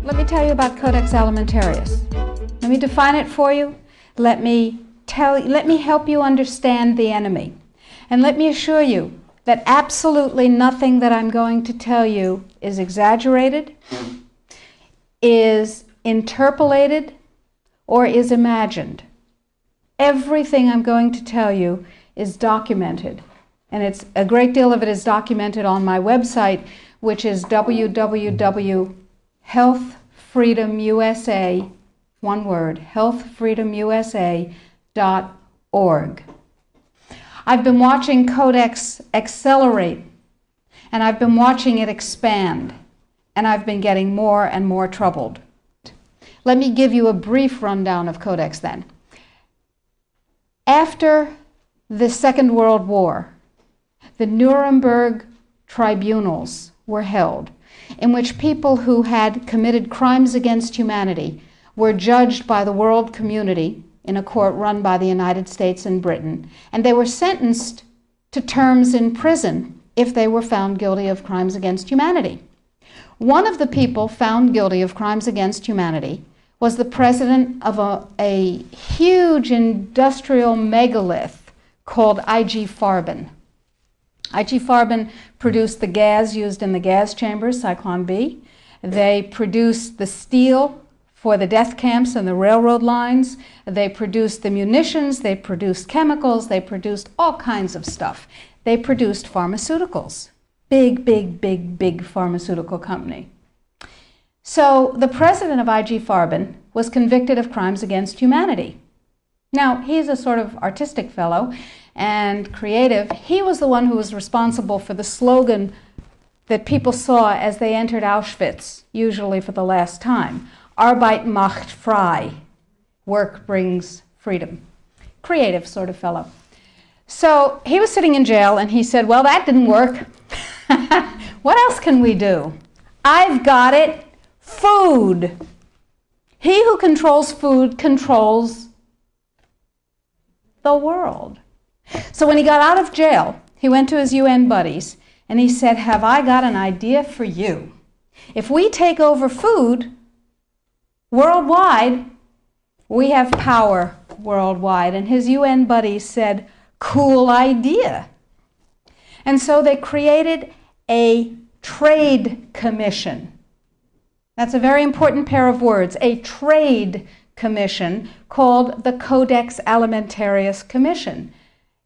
Let me tell you about Codex Alimentarius. Let me define it for you. Let me help you understand the enemy. And let me assure you that absolutely nothing that I'm going to tell you is exaggerated, is interpolated, or is imagined. Everything I'm going to tell you is documented. And a great deal of it is documented on my website, which is www.healthfreedomusa, one word, healthfreedomusa.org. I've been watching Codex accelerate, and I've been watching it expand, and I've been getting more and more troubled. Let me give you a brief rundown of Codex then. After the Second World War, the Nuremberg tribunals were held, in which people who had committed crimes against humanity were judged by the world community in a court run by the United States and Britain, and they were sentenced to terms in prison if they were found guilty of crimes against humanity. One of the people found guilty of crimes against humanity was the president of a huge industrial megalith called IG Farben. IG Farben produced the gas used in the gas chambers, Cyclone B. They produced the steel for the death camps and the railroad lines. They produced the munitions, they produced chemicals, they produced all kinds of stuff. They produced pharmaceuticals. Big pharmaceutical company. So the president of IG Farben was convicted of crimes against humanity. Now, he's a sort of artistic fellow and creative. He was the one who was responsible for the slogan that people saw as they entered Auschwitz, usually for the last time. Arbeit macht frei. Work brings freedom. Creative sort of fellow. So he was sitting in jail and he said, well, that didn't work. What else can we do? I've got it. Food. He who controls food controls the world. So when he got out of jail, he went to his UN buddies and he said, have I got an idea for you? If we take over food worldwide, we have power worldwide. And his UN buddies said, cool idea. And so they created a trade commission. That's a very important pair of words, a trade commission called the Codex Alimentarius Commission.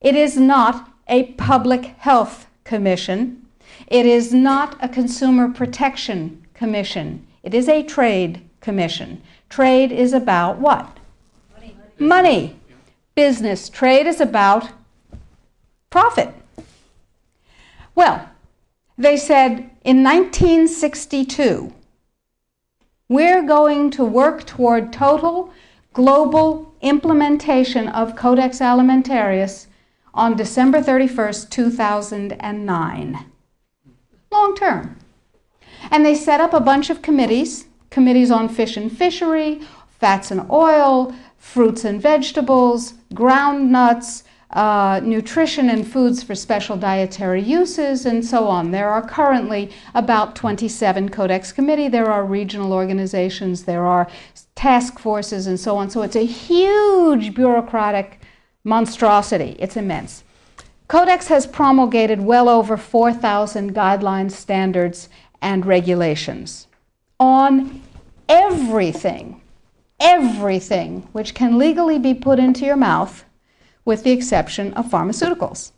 It is not a public health commission. It is not a consumer protection commission. It is a trade commission. Trade is about what? Money. Business. Trade is about profit. Well, they said in 1962, we're going to work toward total global implementation of Codex Alimentarius on December 31st, 2009. Long term. And they set up a bunch of committees on fish and fishery, fats and oil, fruits and vegetables, ground nuts, nutrition and foods for special dietary uses, and so on. There are currently about 27 Codex Committee. There are regional organizations. There are task forces and so on. So it's a huge bureaucratic monstrosity. It's immense. Codex has promulgated well over 4,000 guidelines, standards, and regulations on everything which can legally be put into your mouth, with the exception of pharmaceuticals.